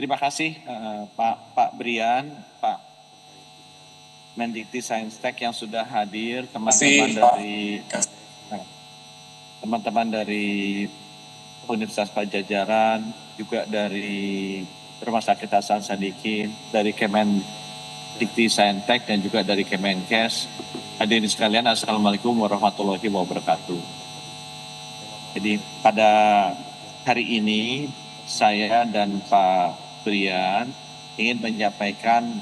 Terima kasih Pak Brian, Pak Mendikti-Saintek yang sudah hadir, teman-teman dari Universitas Pajajaran, juga dari Rumah Sakit Hasan Sadikin, dari Kemendikti-Saintek dan juga dari Kemenkes. Hadirin sekalian, Assalamualaikum warahmatullahi wabarakatuh. Jadi pada hari ini saya dan Pak Brian ingin menyampaikan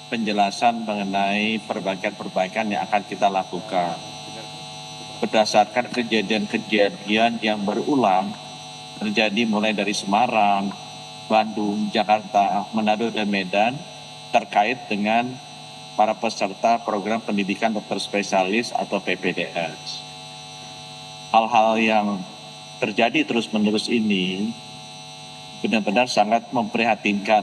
penjelasan mengenai perbaikan-perbaikan yang akan kita lakukan berdasarkan kejadian-kejadian yang berulang terjadi mulai dari Semarang, Bandung, Jakarta, Manado, dan Medan terkait dengan para peserta program pendidikan dokter spesialis atau PPDS. Hal-hal yang terjadi terus-menerus ini benar-benar sangat memprihatinkan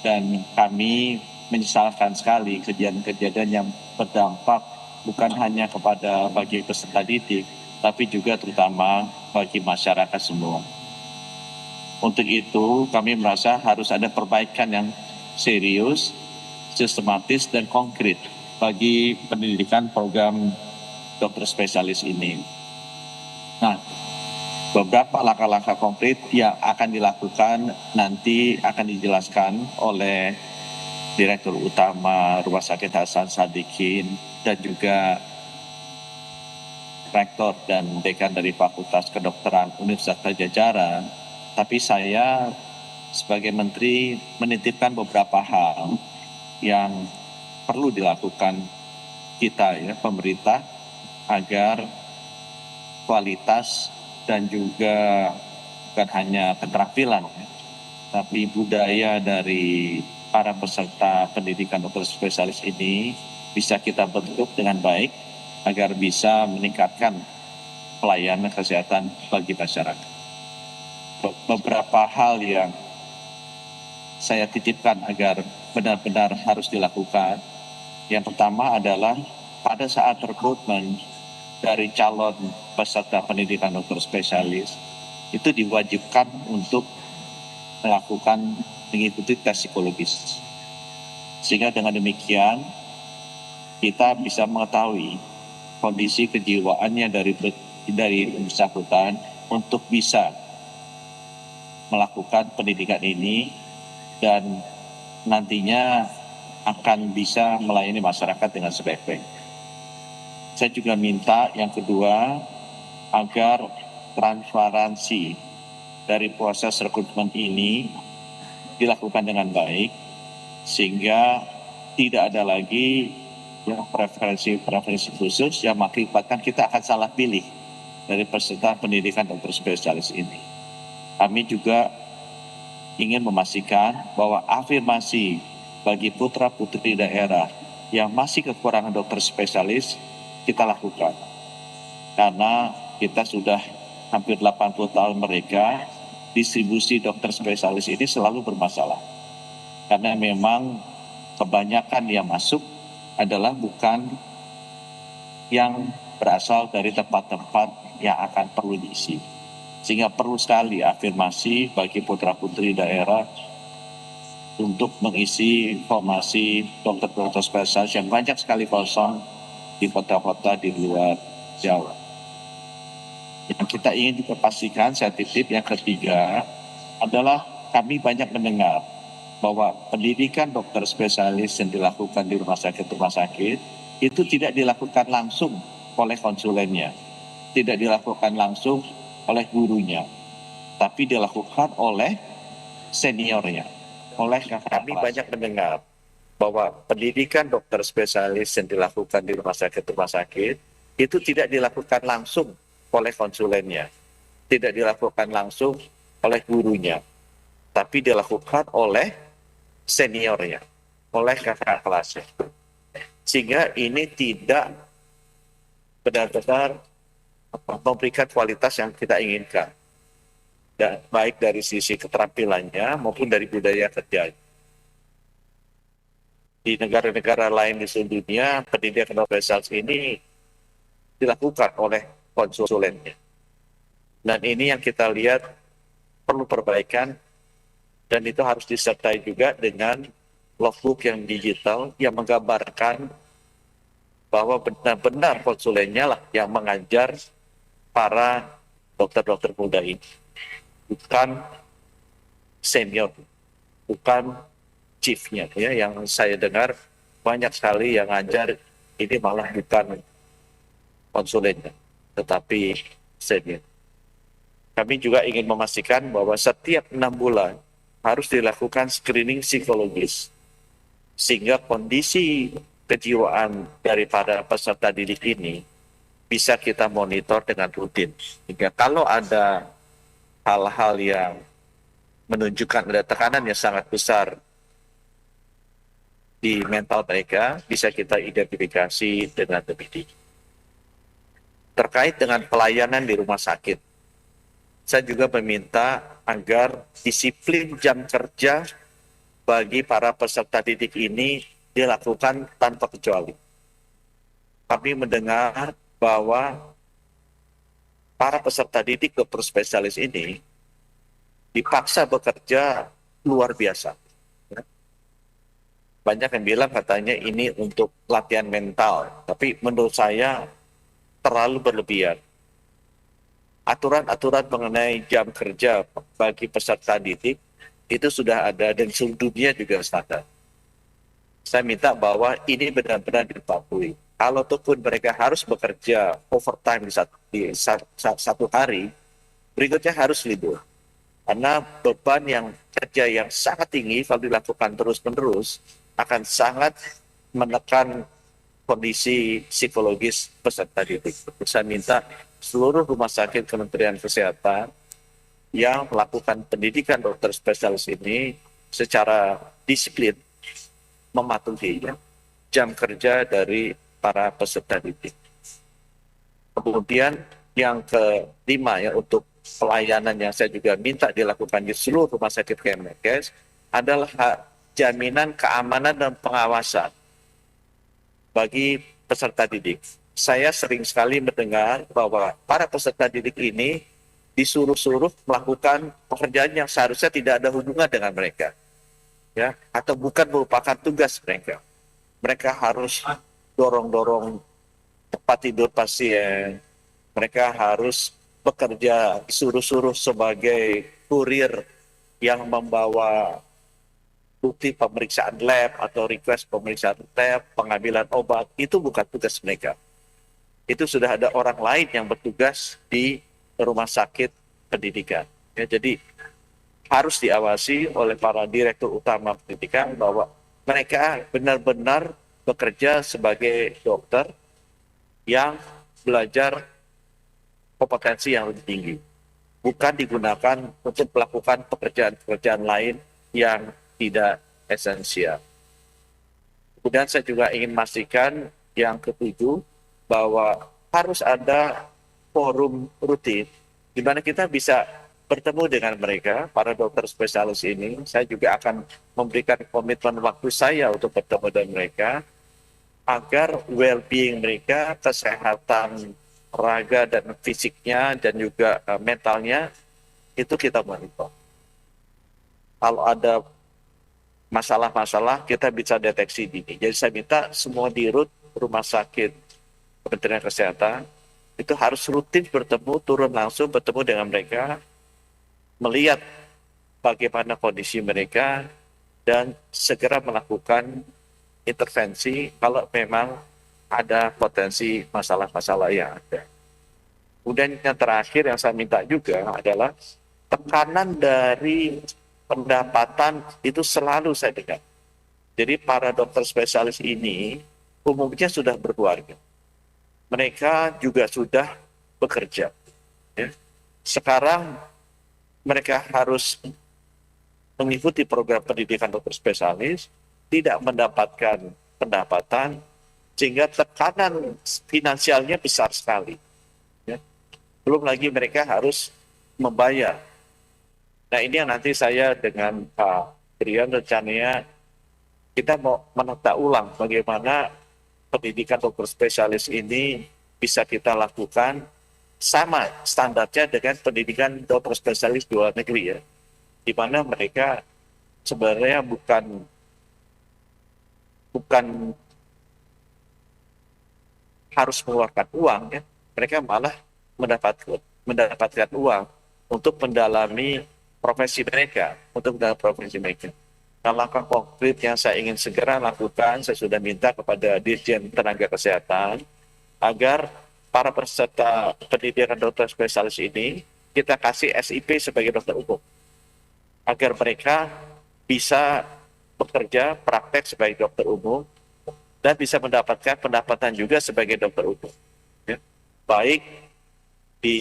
dan kami menyesalkan sekali kejadian-kejadian yang berdampak bukan hanya kepada bagi peserta didik, tapi juga terutama bagi masyarakat semua. Untuk itu kami merasa harus ada perbaikan yang serius, sistematis, dan konkret bagi pendidikan program dokter spesialis ini. Nah, beberapa langkah-langkah konkret yang akan dilakukan nanti akan dijelaskan oleh Direktur Utama Rumah Sakit Hasan Sadikin dan juga Rektor dan Dekan dari Fakultas Kedokteran Universitas Pajajaran. Tapi saya sebagai Menteri menitipkan beberapa hal yang perlu dilakukan kita pemerintah agar kualitas dan juga bukan hanya keterampilan, tapi budaya dari para peserta pendidikan dokter spesialis ini bisa kita bentuk dengan baik agar bisa meningkatkan pelayanan kesehatan bagi masyarakat. Beberapa hal yang saya titipkan agar benar-benar harus dilakukan. Yang pertama adalah pada saat rekrutmen dari calon peserta pendidikan dokter spesialis itu diwajibkan untuk mengikuti tes psikologis. Sehingga dengan demikian kita bisa mengetahui kondisi kejiwaannya dari bersangkutan untuk bisa melakukan pendidikan ini dan nantinya akan bisa melayani masyarakat dengan sebaik-baiknya. Saya juga minta yang kedua agar transparansi dari proses rekrutmen ini dilakukan dengan baik sehingga tidak ada lagi preferensi khusus yang mengakibatkan kita akan salah pilih dari peserta pendidikan dokter spesialis ini. Kami juga ingin memastikan bahwa afirmasi bagi putra-putri daerah yang masih kekurangan dokter spesialis kita lakukan. Karena kita sudah hampir 80 tahun mereka, distribusi dokter spesialis ini selalu bermasalah. Karena memang kebanyakan yang masuk adalah bukan yang berasal dari tempat-tempat yang akan perlu diisi. Sehingga perlu sekali afirmasi bagi putra-putri daerah untuk mengisi formasi dokter-dokter spesialis yang banyak sekali kosong di kota-kota di luar Jawa. Yang kita ingin juga pastikan, saya titip yang ketiga adalah kami banyak mendengar bahwa pendidikan dokter spesialis yang dilakukan di rumah sakit itu tidak dilakukan langsung oleh konsulennya, tidak dilakukan langsung oleh gurunya, tapi dilakukan oleh seniornya, oleh kakak kelas. Kami banyak mendengar bahwa pendidikan dokter spesialis yang dilakukan di rumah sakit itu tidak dilakukan langsung oleh konsulennya, tidak dilakukan langsung oleh gurunya, tapi dilakukan oleh seniornya, oleh kakak kelasnya. Sehingga ini tidak benar-benar memberikan kualitas yang kita inginkan, dan baik dari sisi keterampilannya maupun dari budaya kerjanya. Di negara-negara lain di seluruh dunia, pendidikan dokter spesialis ini dilakukan oleh konsulennya. Dan ini yang kita lihat perlu perbaikan Dan itu harus disertai juga dengan logbook yang digital yang menggambarkan bahwa benar-benar konsulennya lah yang mengajar para dokter-dokter muda ini, bukan senior, bukan chiefnya ya. Yang saya dengar banyak sekali yang ngajar ini malah bukan konsulennya, tetapi senior. Kami juga ingin memastikan bahwa setiap 6 bulan harus dilakukan screening psikologis, sehingga kondisi kejiwaan daripada peserta didik ini bisa kita monitor dengan rutin. Sehingga kalau ada hal-hal yang menunjukkan ada tekanan yang sangat besar di mental mereka, bisa kita identifikasi dengan lebih dini. Terkait dengan pelayanan di rumah sakit, saya juga meminta agar disiplin jam kerja bagi para peserta didik ini dilakukan tanpa kecuali. Kami mendengar bahwa para peserta didik dokter spesialis ini dipaksa bekerja luar biasa. Banyak yang bilang katanya ini untuk latihan mental, tapi menurut saya terlalu berlebihan. Aturan-aturan mengenai jam kerja bagi peserta didik itu sudah ada dan seluruh dunia juga standar. Saya minta bahwa ini benar-benar dipatuhi. Kalau pun mereka harus bekerja overtime di satu hari, berikutnya harus libur. Karena beban yang kerja yang sangat tinggi kalau dilakukan terus-menerus akan sangat menekan kondisi psikologis peserta didik. Saya minta seluruh rumah sakit Kementerian Kesehatan yang melakukan pendidikan dokter spesialis ini secara disiplin mematuhi jam kerja dari para peserta didik. Kemudian yang kelima ya, untuk pelayanan yang saya juga minta dilakukan di seluruh rumah sakit Kemenkes adalah jaminan keamanan dan pengawasan bagi peserta didik. Saya sering sekali mendengar bahwa para peserta didik ini disuruh-suruh melakukan pekerjaan yang seharusnya tidak ada hubungan dengan mereka, ya, atau bukan merupakan tugas mereka. Mereka harus dorong-dorong tempat tidur pasien, mereka harus bekerja disuruh-suruh sebagai kurir yang membawa bukti pemeriksaan lab atau request pemeriksaan lab, pengambilan obat, itu bukan tugas mereka. Itu sudah ada orang lain yang bertugas di rumah sakit pendidikan. Ya, jadi harus diawasi oleh para direktur utama pendidikan bahwa mereka benar-benar bekerja sebagai dokter yang belajar kompetensi yang lebih tinggi, bukan digunakan untuk melakukan pekerjaan-pekerjaan lain yang tidak esensial. Kemudian saya juga ingin memastikan yang ketujuh, bahwa harus ada forum rutin di mana kita bisa bertemu dengan mereka, para dokter spesialis ini. Saya juga akan memberikan komitmen waktu saya untuk bertemu dengan mereka, agar well-being mereka, kesehatan raga dan fisiknya dan juga mentalnya, itu kita monitor. Kalau ada masalah-masalah, kita bisa deteksi dini. Jadi saya minta semua dirut rumah sakit Kementerian Kesehatan itu harus rutin bertemu, turun langsung bertemu dengan mereka, melihat bagaimana kondisi mereka, dan segera melakukan intervensi kalau memang ada potensi masalah-masalah yang ada. Kemudian yang terakhir yang saya minta juga adalah tekanan dari pendapatan itu selalu saya dengar. Jadi para dokter spesialis ini umumnya sudah berkeluarga. Mereka juga sudah bekerja. Ya. Sekarang mereka harus mengikuti program pendidikan dokter spesialis, tidak mendapatkan pendapatan, sehingga tekanan finansialnya besar sekali. Ya. Belum lagi mereka harus membayar. Nah, ini yang nanti saya dengan Pak Brian rencananya kita mau menata ulang bagaimana pendidikan dokter spesialis ini bisa kita lakukan sama standarnya dengan pendidikan dokter spesialis di luar negeri, ya, di mana mereka sebenarnya bukan harus mengeluarkan uang ya, mereka malah mendapatkan uang untuk mendalami profesi mereka, Nah, langkah konkret yang saya ingin segera lakukan, saya sudah minta kepada Dirjen Tenaga Kesehatan agar para peserta pendidikan dokter spesialis ini kita kasih SIP sebagai dokter umum, agar mereka bisa bekerja praktek sebagai dokter umum dan bisa mendapatkan pendapatan juga sebagai dokter umum. Ya. Baik di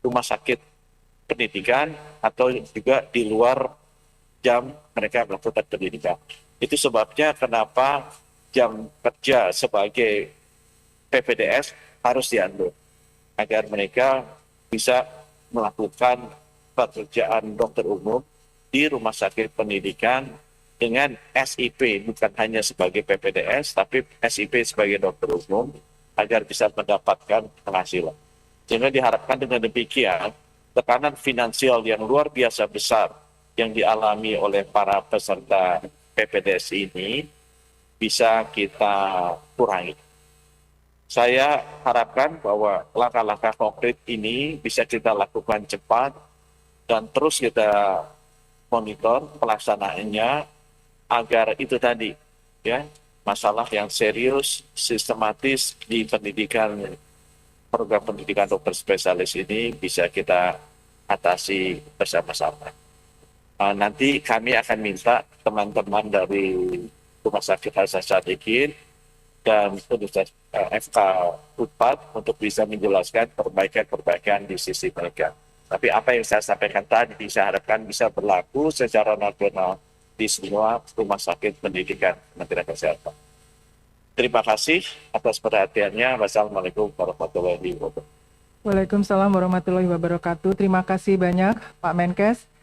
rumah sakit pendidikan atau juga di luar jam mereka melakukan pendidikan. Itu sebabnya kenapa jam kerja sebagai PPDS harus diatur, agar mereka bisa melakukan pekerjaan dokter umum di rumah sakit pendidikan dengan SIP, bukan hanya sebagai PPDS, tapi SIP sebagai dokter umum, agar bisa mendapatkan penghasilan. Sehingga diharapkan dengan demikian, tekanan finansial yang luar biasa besar yang dialami oleh para peserta PPDS ini bisa kita kurangi. Saya harapkan bahwa langkah-langkah konkret ini bisa kita lakukan cepat dan terus kita monitor pelaksanaannya agar itu tadi ya, masalah yang serius sistematis di program pendidikan dokter spesialis ini bisa kita atasi bersama-sama. Nanti kami akan minta teman-teman dari Rumah Sakit Hasan Sadikin dan Universitas FK Unpad untuk bisa menjelaskan perbaikan-perbaikan di sisi mereka. Tapi apa yang saya sampaikan tadi, saya harapkan bisa berlaku secara nasional di semua rumah sakit pendidikan Kementerian Kesehatan. Terima kasih atas perhatiannya. Wassalamualaikum warahmatullahi wabarakatuh. Waalaikumsalam warahmatullahi wabarakatuh. Terima kasih banyak Pak Menkes.